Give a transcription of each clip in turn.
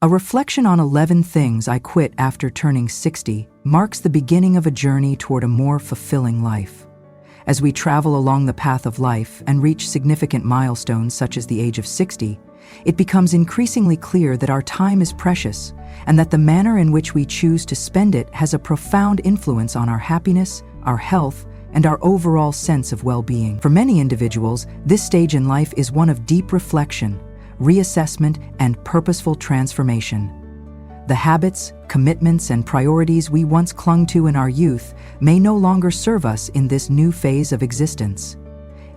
A reflection on 11 things I quit after turning 60 marks the beginning of a journey toward a more fulfilling life. As we travel along the path of life and reach significant milestones such as the age of 60, it becomes increasingly clear that our time is precious and that the manner in which we choose to spend it has a profound influence on our happiness, our health, and our overall sense of well-being. For many individuals, this stage in life is one of deep reflection, reassessment, and purposeful transformation. The habits, commitments, and priorities we once clung to in our youth may no longer serve us in this new phase of existence.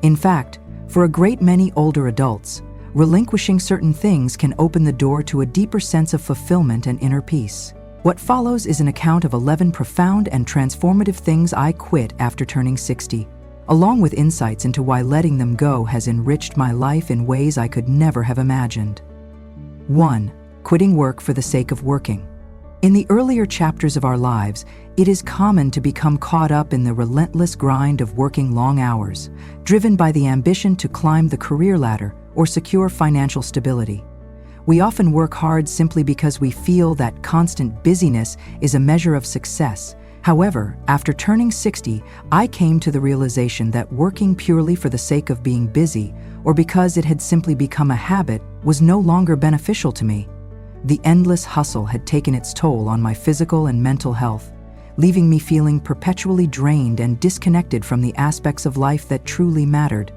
In fact, for a great many older adults, relinquishing certain things can open the door to a deeper sense of fulfillment and inner peace. What follows is an account of 11 profound and transformative things I quit after turning 60, along with insights into why letting them go has enriched my life in ways I could never have imagined. 1. Quitting work for the sake of working. In the earlier chapters of our lives, it is common to become caught up in the relentless grind of working long hours, driven by the ambition to climb the career ladder or secure financial stability. We often work hard simply because we feel that constant busyness is a measure of success. However, after turning 60, I came to the realization that working purely for the sake of being busy, or because it had simply become a habit, was no longer beneficial to me. The endless hustle had taken its toll on my physical and mental health, leaving me feeling perpetually drained and disconnected from the aspects of life that truly mattered.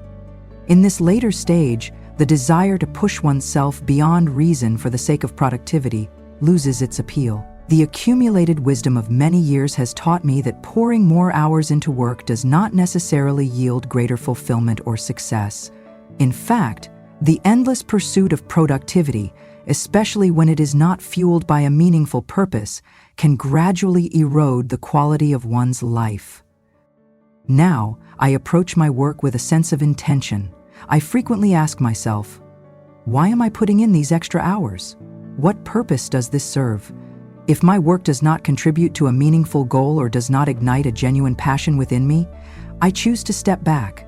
In this later stage, the desire to push oneself beyond reason for the sake of productivity loses its appeal. The accumulated wisdom of many years has taught me that pouring more hours into work does not necessarily yield greater fulfillment or success. In fact, the endless pursuit of productivity, especially when it is not fueled by a meaningful purpose, can gradually erode the quality of one's life. Now, I approach my work with a sense of intention. I frequently ask myself, why am I putting in these extra hours? What purpose does this serve? If my work does not contribute to a meaningful goal or does not ignite a genuine passion within me, I choose to step back.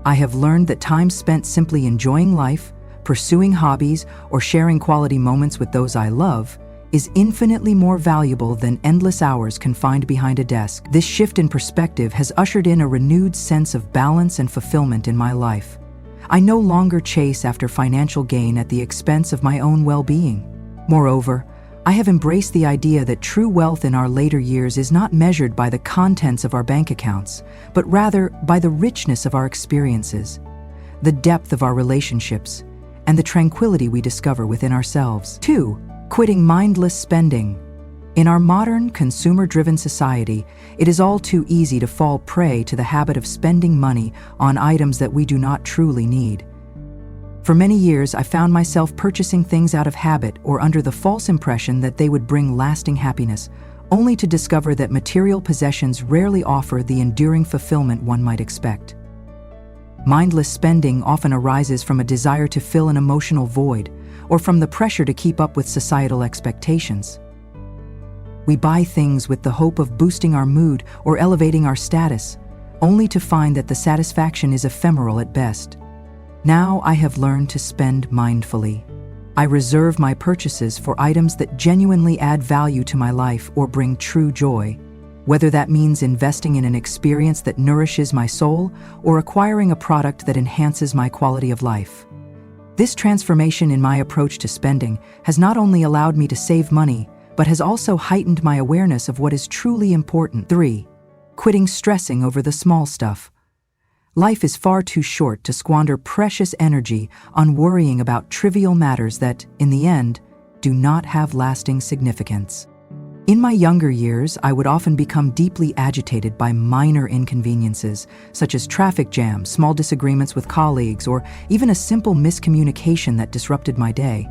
I have learned that time spent simply enjoying life, pursuing hobbies, or sharing quality moments with those I love is infinitely more valuable than endless hours confined behind a desk. This shift in perspective has ushered in a renewed sense of balance and fulfillment in my life. I no longer chase after financial gain at the expense of my own well-being. Moreover, I have embraced the idea that true wealth in our later years is not measured by the contents of our bank accounts, but rather by the richness of our experiences, the depth of our relationships, and the tranquility we discover within ourselves. 2. Quitting mindless spending. In our modern, consumer-driven society, it is all too easy to fall prey to the habit of spending money on items that we do not truly need. For many years, I found myself purchasing things out of habit or under the false impression that they would bring lasting happiness, only to discover that material possessions rarely offer the enduring fulfillment one might expect. Mindless spending often arises from a desire to fill an emotional void or from the pressure to keep up with societal expectations. We buy things with the hope of boosting our mood or elevating our status, only to find that the satisfaction is ephemeral at best. Now I have learned to spend mindfully. I reserve my purchases for items that genuinely add value to my life or bring true joy, whether that means investing in an experience that nourishes my soul or acquiring a product that enhances my quality of life. This transformation in my approach to spending has not only allowed me to save money, but has also heightened my awareness of what is truly important. 3. Quitting stressing over the small stuff. Life is far too short to squander precious energy on worrying about trivial matters that, in the end, do not have lasting significance. In my younger years, I would often become deeply agitated by minor inconveniences, such as traffic jams, small disagreements with colleagues, or even a simple miscommunication that disrupted my day.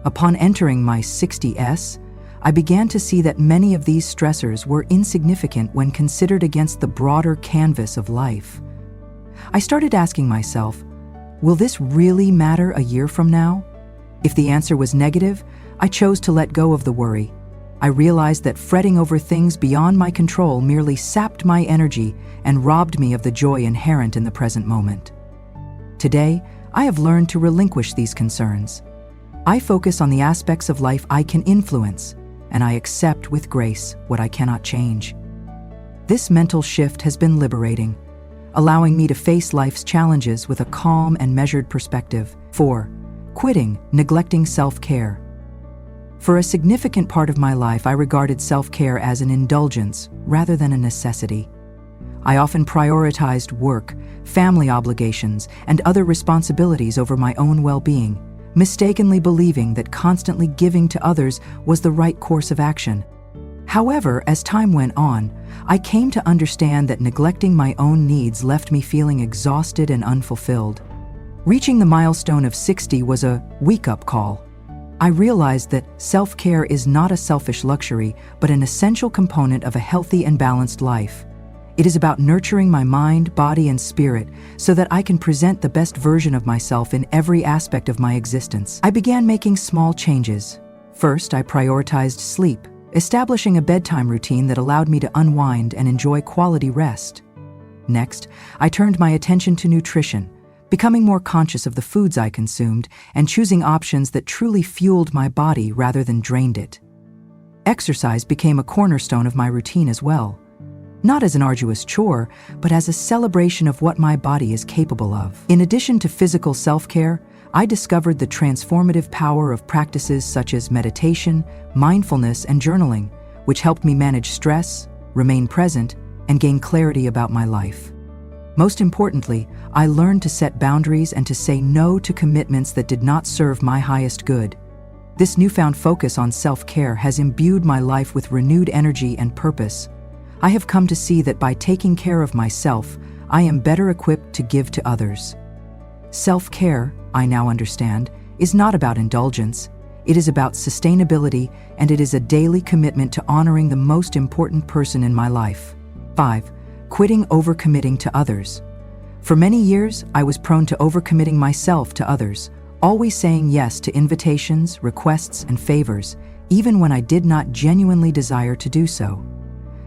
Upon entering my 60s, I began to see that many of these stressors were insignificant when considered against the broader canvas of life. I started asking myself, will this really matter a year from now? If the answer was negative, I chose to let go of the worry. I realized that fretting over things beyond my control merely sapped my energy and robbed me of the joy inherent in the present moment. Today, I have learned to relinquish these concerns. I focus on the aspects of life I can influence, and I accept with grace what I cannot change. This mental shift has been liberating, allowing me to face life's challenges with a calm and measured perspective. 4. Quitting, neglecting self-care. For a significant part of my life, I regarded self-care as an indulgence rather than a necessity. I often prioritized work, family obligations, and other responsibilities over my own well-being, mistakenly believing that constantly giving to others was the right course of action. However, as time went on, I came to understand that neglecting my own needs left me feeling exhausted and unfulfilled. Reaching the milestone of 60 was a wake-up call. I realized that self-care is not a selfish luxury, but an essential component of a healthy and balanced life. It is about nurturing my mind, body, and spirit so that I can present the best version of myself in every aspect of my existence. I began making small changes. First, I prioritized sleep, establishing a bedtime routine that allowed me to unwind and enjoy quality rest. Next, I turned my attention to nutrition, becoming more conscious of the foods I consumed and choosing options that truly fueled my body rather than drained it. Exercise became a cornerstone of my routine as well. Not as an arduous chore, but as a celebration of what my body is capable of. In addition to physical self-care, I discovered the transformative power of practices such as meditation, mindfulness, and journaling, which helped me manage stress, remain present, and gain clarity about my life. Most importantly, I learned to set boundaries and to say no to commitments that did not serve my highest good. This newfound focus on self-care has imbued my life with renewed energy and purpose. I have come to see that by taking care of myself, I am better equipped to give to others. Self-care, I now understand, is not about indulgence. It is about sustainability, and it is a daily commitment to honoring the most important person in my life. 5. Quitting overcommitting to others. For many years, I was prone to overcommitting myself to others, always saying yes to invitations, requests, and favors, even when I did not genuinely desire to do so.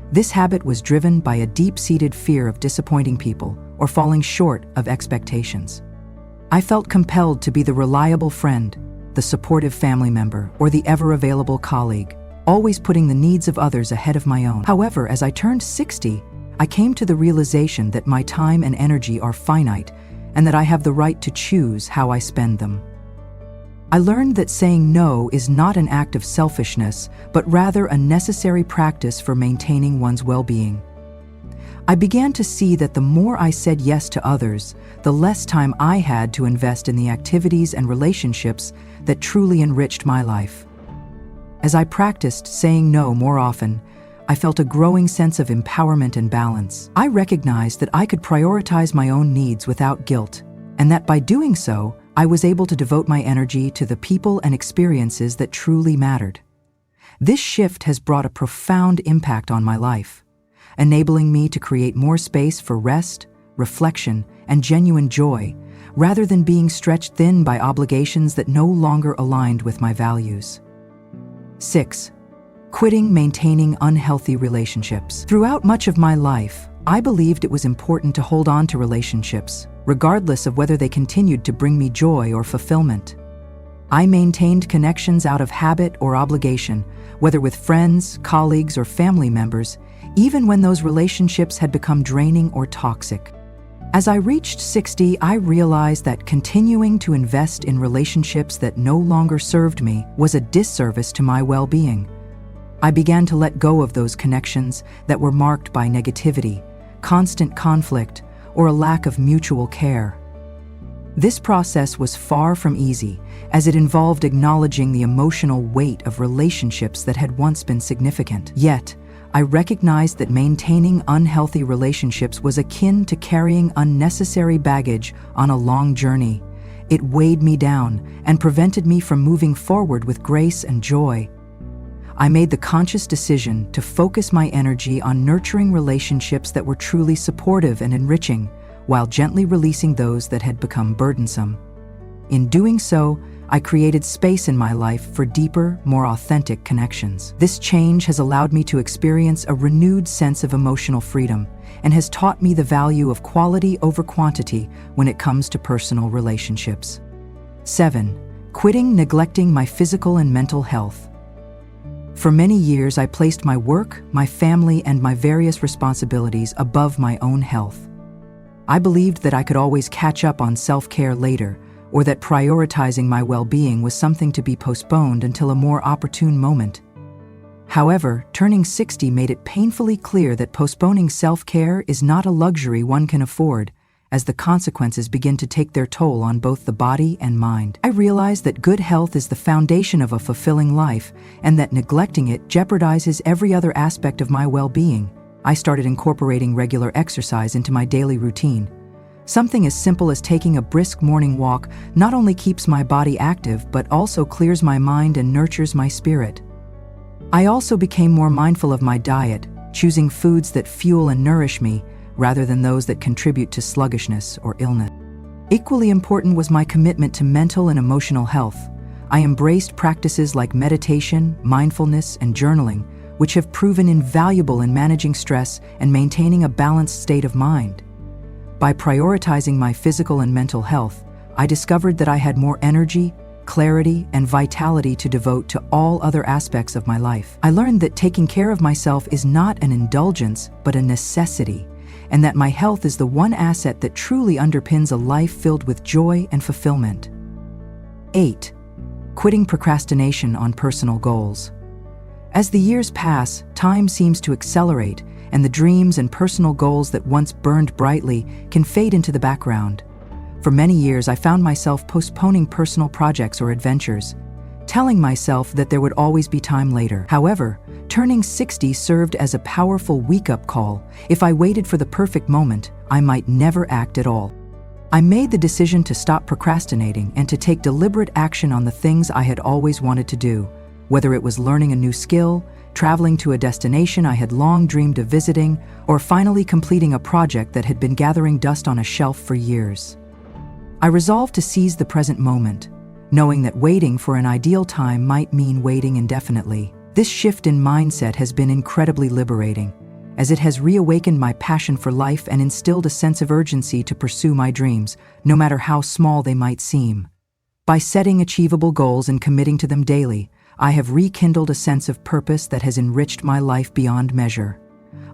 This habit was driven by a deep-seated fear of disappointing people or falling short of expectations. I felt compelled to be the reliable friend, the supportive family member, or the ever-available colleague, always putting the needs of others ahead of my own. However, as I turned 60, I came to the realization that my time and energy are finite and that I have the right to choose how I spend them. I learned that saying no is not an act of selfishness, but rather a necessary practice for maintaining one's well-being. I began to see that the more I said yes to others, the less time I had to invest in the activities and relationships that truly enriched my life. As I practiced saying no more often, I felt a growing sense of empowerment and balance. I recognized that I could prioritize my own needs without guilt, and that by doing so, I was able to devote my energy to the people and experiences that truly mattered. This shift has brought a profound impact on my life, enabling me to create more space for rest, reflection, and genuine joy, rather than being stretched thin by obligations that no longer aligned with my values. 6. Quitting maintaining unhealthy relationships. Throughout much of my life, I believed it was important to hold on to relationships, regardless of whether they continued to bring me joy or fulfillment. I maintained connections out of habit or obligation, whether with friends, colleagues, or family members, even when those relationships had become draining or toxic. As I reached 60, I realized that continuing to invest in relationships that no longer served me was a disservice to my well-being. I began to let go of those connections that were marked by negativity, constant conflict, or a lack of mutual care. This process was far from easy, as it involved acknowledging the emotional weight of relationships that had once been significant. Yet, I recognized that maintaining unhealthy relationships was akin to carrying unnecessary baggage on a long journey. It weighed me down and prevented me from moving forward with grace and joy. I made the conscious decision to focus my energy on nurturing relationships that were truly supportive and enriching, while gently releasing those that had become burdensome. In doing so, I created space in my life for deeper, more authentic connections. This change has allowed me to experience a renewed sense of emotional freedom and has taught me the value of quality over quantity when it comes to personal relationships. 7. Quitting neglecting my physical and mental health. For many years, I placed my work, my family, and my various responsibilities above my own health. I believed that I could always catch up on self-care later, or that prioritizing my well-being was something to be postponed until a more opportune moment. However, turning 60 made it painfully clear that postponing self-care is not a luxury one can afford, as the consequences begin to take their toll on both the body and mind. I realized that good health is the foundation of a fulfilling life, and that neglecting it jeopardizes every other aspect of my well-being. I started incorporating regular exercise into my daily routine. Something as simple as taking a brisk morning walk not only keeps my body active, but also clears my mind and nurtures my spirit. I also became more mindful of my diet, choosing foods that fuel and nourish me, rather than those that contribute to sluggishness or illness. Equally important was my commitment to mental and emotional health. I embraced practices like meditation, mindfulness, and journaling, which have proven invaluable in managing stress and maintaining a balanced state of mind. By prioritizing my physical and mental health, I discovered that I had more energy, clarity, and vitality to devote to all other aspects of my life. I learned that taking care of myself is not an indulgence, but a necessity, and that my health is the one asset that truly underpins a life filled with joy and fulfillment. 8. Quitting procrastination on personal goals. As the years pass, time seems to accelerate, and the dreams and personal goals that once burned brightly can fade into the background. For many years, I found myself postponing personal projects or adventures, telling myself that there would always be time later. However, turning 60 served as a powerful wake-up call. If I waited for the perfect moment, I might never act at all. I made the decision to stop procrastinating and to take deliberate action on the things I had always wanted to do, whether it was learning a new skill, traveling to a destination I had long dreamed of visiting, or finally completing a project that had been gathering dust on a shelf for years. I resolved to seize the present moment, knowing that waiting for an ideal time might mean waiting indefinitely. This shift in mindset has been incredibly liberating, as it has reawakened my passion for life and instilled a sense of urgency to pursue my dreams, no matter how small they might seem. By setting achievable goals and committing to them daily, I have rekindled a sense of purpose that has enriched my life beyond measure.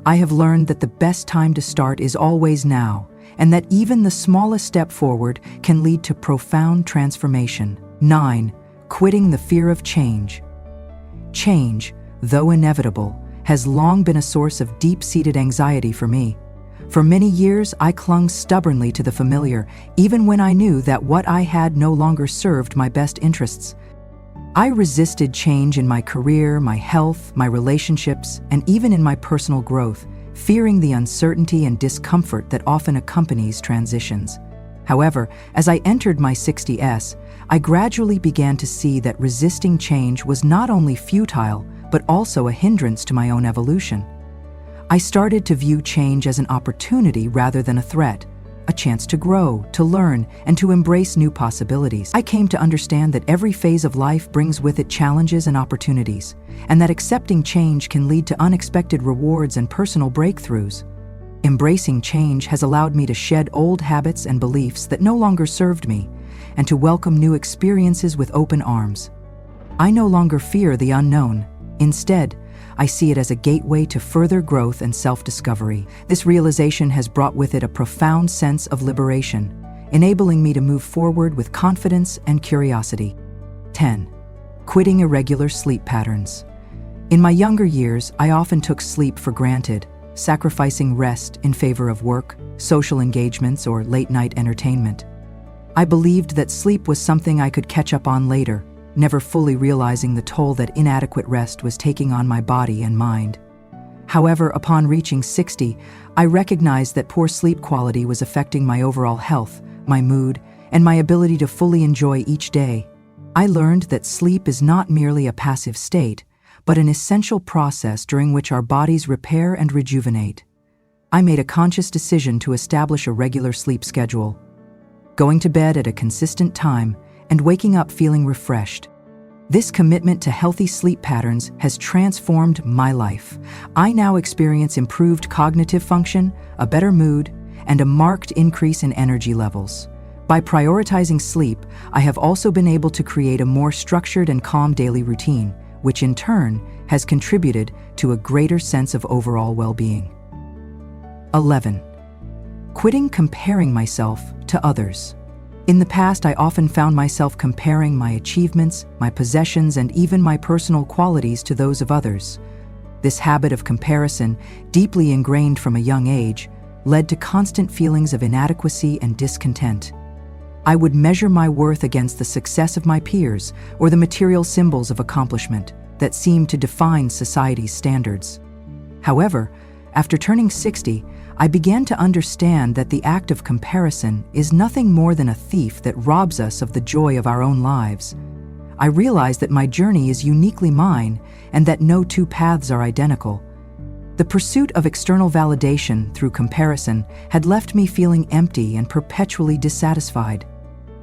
I have learned that the best time to start is always now, and that even the smallest step forward can lead to profound transformation. 9. Quitting the fear of change. Change, though inevitable, has long been a source of deep-seated anxiety for me. For many years, I clung stubbornly to the familiar, even when I knew that what I had no longer served my best interests. I resisted change in my career, my health, my relationships, and even in my personal growth, fearing the uncertainty and discomfort that often accompanies transitions. However, as I entered my 60s, I gradually began to see that resisting change was not only futile, but also a hindrance to my own evolution. I started to view change as an opportunity rather than a threat, a chance to grow, to learn, and to embrace new possibilities. I came to understand that every phase of life brings with it challenges and opportunities, and that accepting change can lead to unexpected rewards and personal breakthroughs. Embracing change has allowed me to shed old habits and beliefs that no longer served me, and to welcome new experiences with open arms. I no longer fear the unknown. Instead, I see it as a gateway to further growth and self-discovery. This realization has brought with it a profound sense of liberation, enabling me to move forward with confidence and curiosity. 10. Quitting irregular sleep patterns. In my younger years, I often took sleep for granted, sacrificing rest in favor of work, social engagements, or late-night entertainment. I believed that sleep was something I could catch up on later, never fully realizing the toll that inadequate rest was taking on my body and mind. However, upon reaching 60, I recognized that poor sleep quality was affecting my overall health, my mood, and my ability to fully enjoy each day. I learned that sleep is not merely a passive state, but an essential process during which our bodies repair and rejuvenate. I made a conscious decision to establish a regular sleep schedule, going to bed at a consistent time and waking up feeling refreshed. This commitment to healthy sleep patterns has transformed my life. I now experience improved cognitive function, a better mood, and a marked increase in energy levels. By prioritizing sleep, I have also been able to create a more structured and calm daily routine, which in turn has contributed to a greater sense of overall well-being. 11. Quitting comparing myself to others. In the past, I often found myself comparing my achievements, my possessions, and even my personal qualities to those of others. This habit of comparison, deeply ingrained from a young age, led to constant feelings of inadequacy and discontent. I would measure my worth against the success of my peers or the material symbols of accomplishment that seemed to define society's standards. However, after turning 60, I began to understand that the act of comparison is nothing more than a thief that robs us of the joy of our own lives. I realized that my journey is uniquely mine and that no two paths are identical. The pursuit of external validation through comparison had left me feeling empty and perpetually dissatisfied.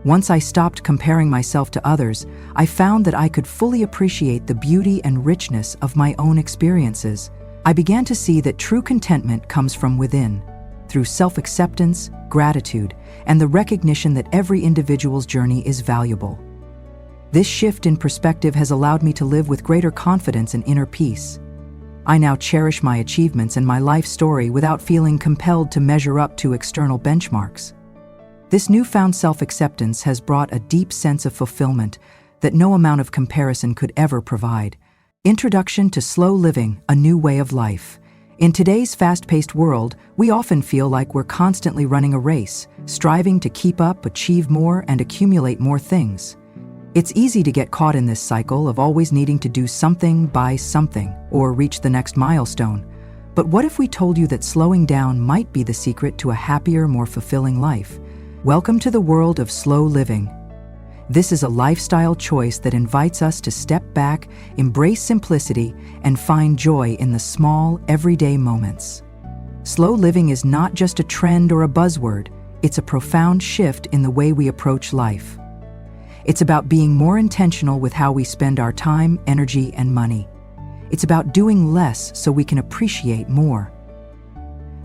Once I stopped comparing myself to others, I found that I could fully appreciate the beauty and richness of my own experiences. I began to see that true contentment comes from within, through self-acceptance, gratitude, and the recognition that every individual's journey is valuable. This shift in perspective has allowed me to live with greater confidence and inner peace. I now cherish my achievements and my life story without feeling compelled to measure up to external benchmarks. This newfound self-acceptance has brought a deep sense of fulfillment that no amount of comparison could ever provide. Introduction to Slow Living, a New Way of Life. In today's fast-paced world, we often feel like we're constantly running a race, striving to keep up, achieve more, and accumulate more things. It's easy to get caught in this cycle of always needing to do something, buy something, or reach the next milestone. But what if we told you that slowing down might be the secret to a happier, more fulfilling life? Welcome to the world of slow living. This is a lifestyle choice that invites us to step back, embrace simplicity, and find joy in the small, everyday moments. Slow living is not just a trend or a buzzword, it's a profound shift in the way we approach life. It's about being more intentional with how we spend our time, energy, and money. It's about doing less so we can appreciate more.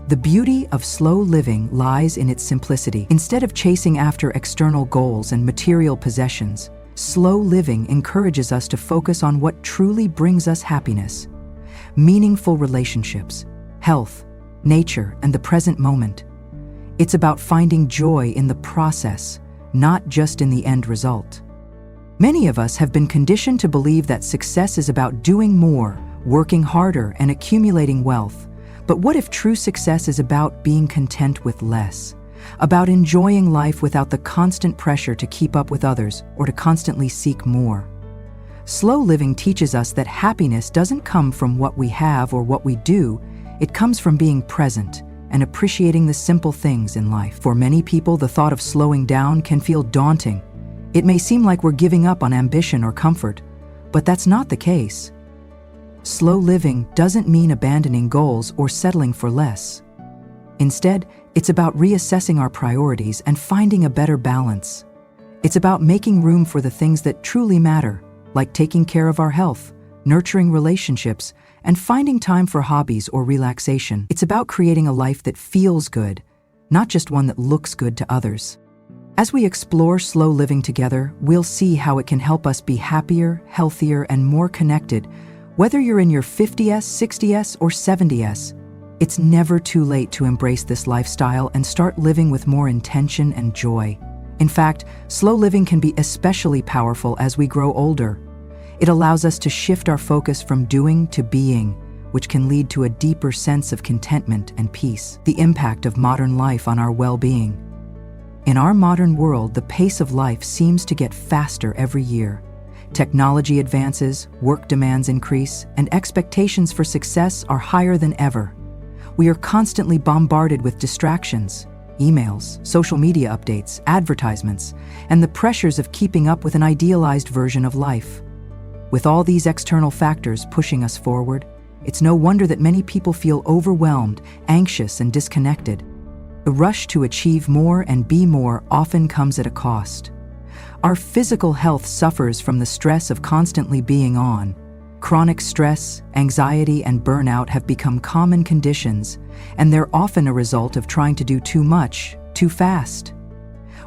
The beauty of slow living lies in its simplicity. Instead of chasing after external goals and material possessions, slow living encourages us to focus on what truly brings us happiness: meaningful relationships, health, nature, and the present moment. It's about finding joy in the process, not just in the end result. Many of us have been conditioned to believe that success is about doing more, working harder, and accumulating wealth. But what if true success is about being content with less? About enjoying life without the constant pressure to keep up with others or to constantly seek more? Slow living teaches us that happiness doesn't come from what we have or what we do, it comes from being present and appreciating the simple things in life. For many people, the thought of slowing down can feel daunting. It may seem like we're giving up on ambition or comfort, but that's not the case. Slow living doesn't mean abandoning goals or settling for less. Instead, it's about reassessing our priorities and finding a better balance. It's about making room for the things that truly matter, like taking care of our health, nurturing relationships, and finding time for hobbies or relaxation. It's about creating a life that feels good, not just one that looks good to others. As we explore slow living together, we'll see how it can help us be happier, healthier, and more connected. Whether you're in your 50s, 60s, or 70s, it's never too late to embrace this lifestyle and start living with more intention and joy. In fact, slow living can be especially powerful as we grow older. It allows us to shift our focus from doing to being, which can lead to a deeper sense of contentment and peace. The impact of modern life on our well-being. In our modern world, the pace of life seems to get faster every year. Technology advances, work demands increase, and expectations for success are higher than ever. We are constantly bombarded with distractions, emails, social media updates, advertisements, and the pressures of keeping up with an idealized version of life. With all these external factors pushing us forward, it's no wonder that many people feel overwhelmed, anxious, and disconnected. The rush to achieve more and be more often comes at a cost. Our physical health suffers from the stress of constantly being on. Chronic stress, anxiety, and burnout have become common conditions, and they're often a result of trying to do too much, too fast.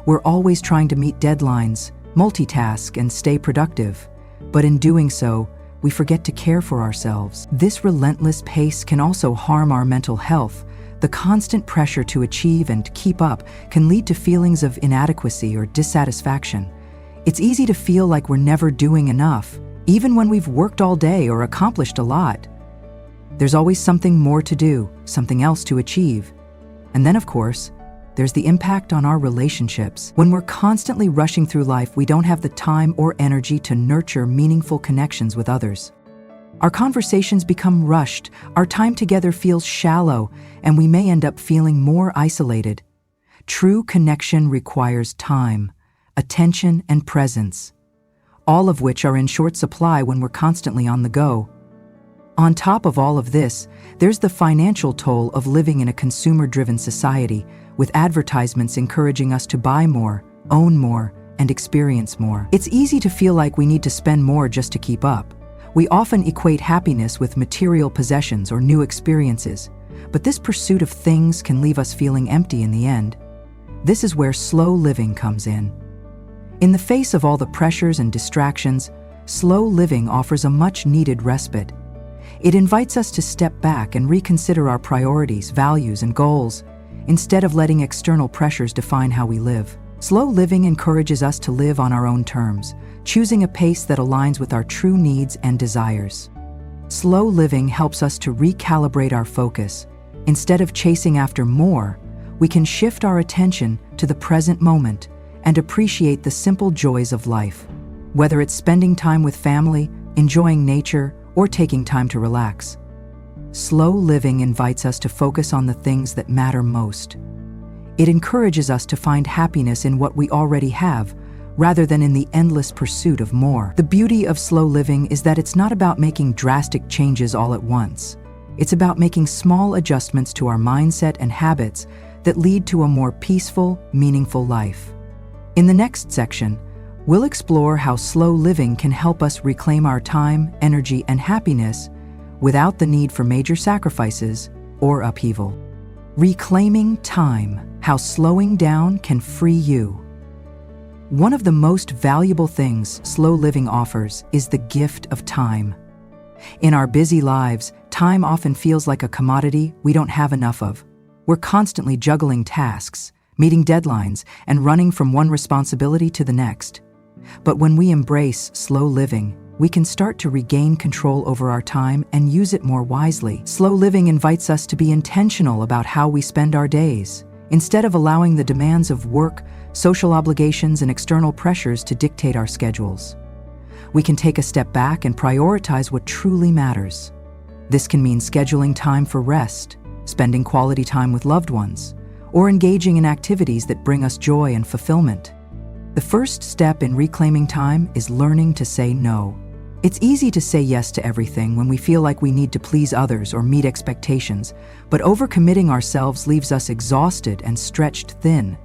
We're always trying to meet deadlines, multitask, and stay productive. But in doing so, we forget to care for ourselves. This relentless pace can also harm our mental health. The constant pressure to achieve and keep up can lead to feelings of inadequacy or dissatisfaction. It's easy to feel like we're never doing enough, even when we've worked all day or accomplished a lot. There's always something more to do, something else to achieve. And then, of course, there's the impact on our relationships. When we're constantly rushing through life, we don't have the time or energy to nurture meaningful connections with others. Our conversations become rushed, our time together feels shallow, and we may end up feeling more isolated. True connection requires time, attention, and presence, all of which are in short supply when we're constantly on the go. On top of all of this, there's the financial toll of living in a consumer-driven society, with advertisements encouraging us to buy more, own more, and experience more. It's easy to feel like we need to spend more just to keep up. We often equate happiness with material possessions or new experiences, but this pursuit of things can leave us feeling empty in the end. This is where slow living comes in. In the face of all the pressures and distractions, slow living offers a much-needed respite. It invites us to step back and reconsider our priorities, values, and goals, instead of letting external pressures define how we live. Slow living encourages us to live on our own terms, choosing a pace that aligns with our true needs and desires. Slow living helps us to recalibrate our focus. Instead of chasing after more, we can shift our attention to the present moment and appreciate the simple joys of life. Whether it's spending time with family, enjoying nature, or taking time to relax. Slow living invites us to focus on the things that matter most. It encourages us to find happiness in what we already have, rather than in the endless pursuit of more. The beauty of slow living is that it's not about making drastic changes all at once. It's about making small adjustments to our mindset and habits that lead to a more peaceful, meaningful life. In the next section, we'll explore how slow living can help us reclaim our time, energy, and happiness without the need for major sacrifices or upheaval. Reclaiming time, how slowing down can free you. One of the most valuable things slow living offers is the gift of time. In our busy lives, time often feels like a commodity we don't have enough of. We're constantly juggling tasks, meeting deadlines, and running from one responsibility to the next. But when we embrace slow living, we can start to regain control over our time and use it more wisely. Slow living invites us to be intentional about how we spend our days, instead of allowing the demands of work, social obligations, and external pressures to dictate our schedules. We can take a step back and prioritize what truly matters. This can mean scheduling time for rest, spending quality time with loved ones, or engaging in activities that bring us joy and fulfillment. The first step in reclaiming time is learning to say no. It's easy to say yes to everything when we feel like we need to please others or meet expectations, but overcommitting ourselves leaves us exhausted and stretched thin.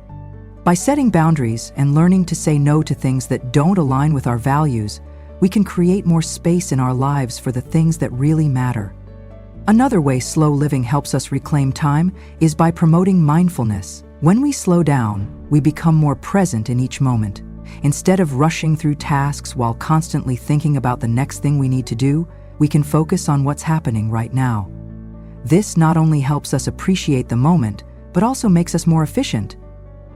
By setting boundaries and learning to say no to things that don't align with our values, we can create more space in our lives for the things that really matter. Another way slow living helps us reclaim time is by promoting mindfulness. When we slow down, we become more present in each moment. Instead of rushing through tasks while constantly thinking about the next thing we need to do, we can focus on what's happening right now. This not only helps us appreciate the moment, but also makes us more efficient.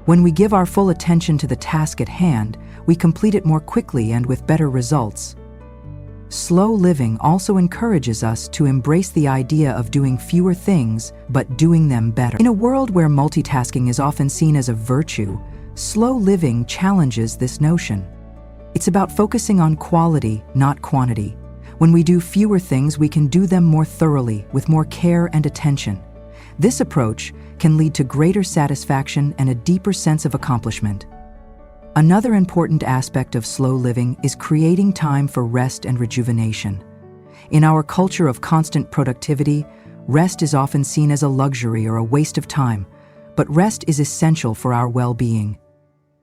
When we give our full attention to the task at hand, we complete it more quickly and with better results. Slow living also encourages us to embrace the idea of doing fewer things, but doing them better. In a world where multitasking is often seen as a virtue, slow living challenges this notion. It's about focusing on quality, not quantity. When we do fewer things, we can do them more thoroughly, with more care and attention. This approach can lead to greater satisfaction and a deeper sense of accomplishment. Another important aspect of slow living is creating time for rest and rejuvenation. In our culture of constant productivity, rest is often seen as a luxury or a waste of time, but rest is essential for our well-being.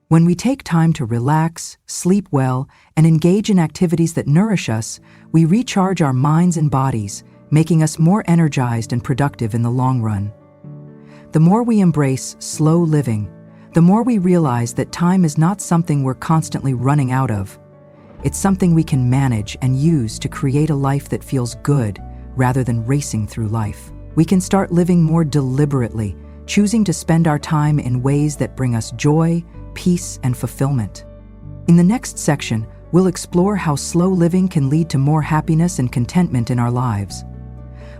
When we take time to relax, sleep well, and engage in activities that nourish us, we recharge our minds and bodies, making us more energized and productive in the long run. The more we embrace slow living, the more we realize that time is not something we're constantly running out of. It's something we can manage and use to create a life that feels good rather than racing through life. We can start living more deliberately, choosing to spend our time in ways that bring us joy, peace, and fulfillment. In the next section, we'll explore how slow living can lead to more happiness and contentment in our lives.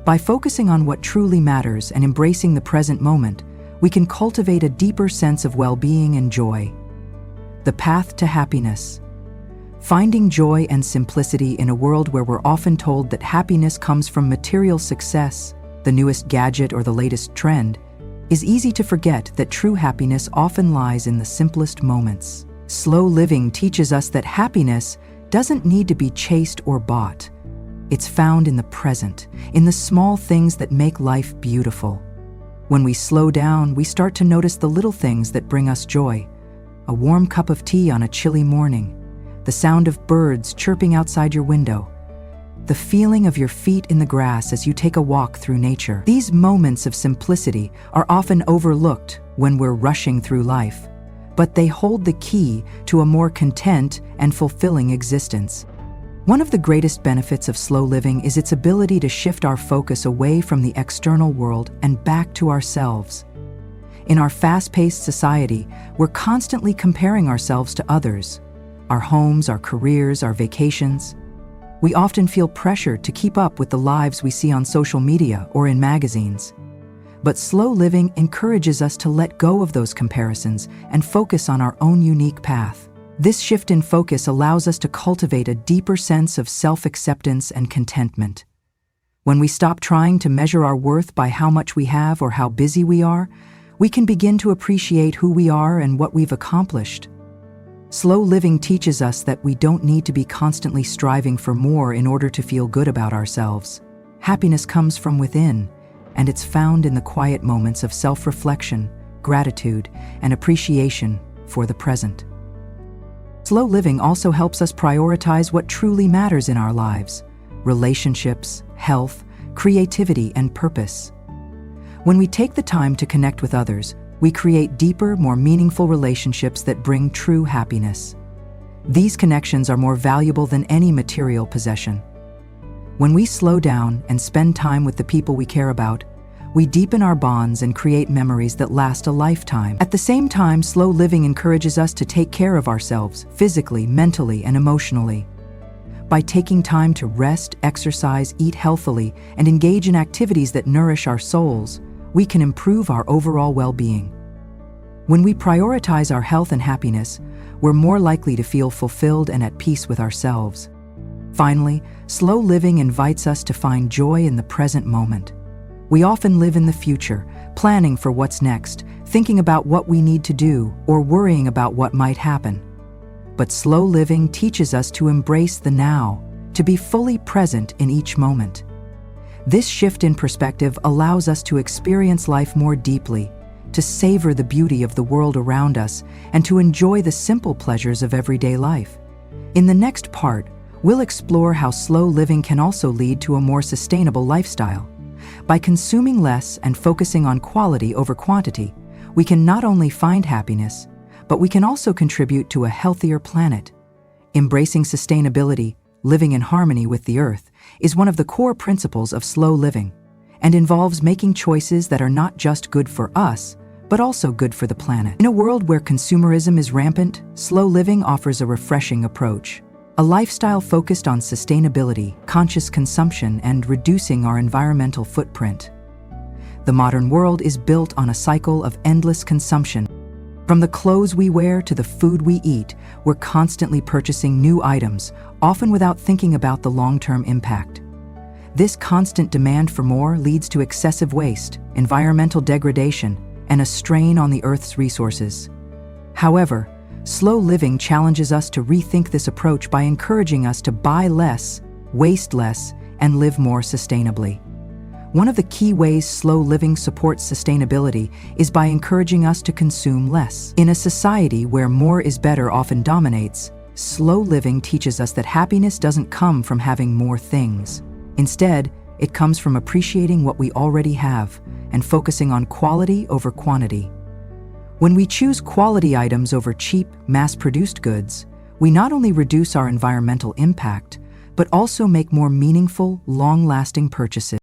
By focusing on what truly matters and embracing the present moment, we can cultivate a deeper sense of well-being and joy. The path to happiness. Finding joy and simplicity in a world where we're often told that happiness comes from material success, the newest gadget, or the latest trend, is easy to forget that true happiness often lies in the simplest moments. Slow living teaches us that happiness doesn't need to be chased or bought. It's found in the present, in the small things that make life beautiful. When we slow down, we start to notice the little things that bring us joy. A warm cup of tea on a chilly morning, the sound of birds chirping outside your window, the feeling of your feet in the grass as you take a walk through nature. These moments of simplicity are often overlooked when we're rushing through life, but they hold the key to a more content and fulfilling existence. One of the greatest benefits of slow living is its ability to shift our focus away from the external world and back to ourselves. In our fast-paced society, we're constantly comparing ourselves to others, our homes, our careers, our vacations. We often feel pressured to keep up with the lives we see on social media or in magazines. But slow living encourages us to let go of those comparisons and focus on our own unique path. This shift in focus allows us to cultivate a deeper sense of self-acceptance and contentment. When we stop trying to measure our worth by how much we have or how busy we are, we can begin to appreciate who we are and what we've accomplished. Slow living teaches us that we don't need to be constantly striving for more in order to feel good about ourselves. Happiness comes from within, and it's found in the quiet moments of self-reflection, gratitude, and appreciation for the present. Slow living also helps us prioritize what truly matters in our lives: relationships, health, creativity, and purpose. When we take the time to connect with others, we create deeper, more meaningful relationships that bring true happiness. These connections are more valuable than any material possession. When we slow down and spend time with the people we care about, we deepen our bonds and create memories that last a lifetime. At the same time, slow living encourages us to take care of ourselves physically, mentally, and emotionally. By taking time to rest, exercise, eat healthily, and engage in activities that nourish our souls, we can improve our overall well-being. When we prioritize our health and happiness, we're more likely to feel fulfilled and at peace with ourselves. Finally, slow living invites us to find joy in the present moment. We often live in the future, planning for what's next, thinking about what we need to do, or worrying about what might happen. But slow living teaches us to embrace the now, to be fully present in each moment. This shift in perspective allows us to experience life more deeply, to savor the beauty of the world around us, and to enjoy the simple pleasures of everyday life. In the next part, we'll explore how slow living can also lead to a more sustainable lifestyle. By consuming less and focusing on quality over quantity, we can not only find happiness, but we can also contribute to a healthier planet. Embracing sustainability, living in harmony with the earth, is one of the core principles of slow living, and involves making choices that are not just good for us, but also good for the planet. In a world where consumerism is rampant, slow living offers a refreshing approach. A lifestyle focused on sustainability, conscious consumption, and reducing our environmental footprint. The modern world is built on a cycle of endless consumption. From the clothes we wear to the food we eat, we're constantly purchasing new items, often without thinking about the long-term impact. This constant demand for more leads to excessive waste, environmental degradation, and a strain on the Earth's resources. However, slow living challenges us to rethink this approach by encouraging us to buy less, waste less, and live more sustainably. One of the key ways slow living supports sustainability is by encouraging us to consume less. In a society where more is better often dominates, slow living teaches us that happiness doesn't come from having more things. Instead, it comes from appreciating what we already have and focusing on quality over quantity. When we choose quality items over cheap, mass-produced goods, we not only reduce our environmental impact, but also make more meaningful, long-lasting purchases.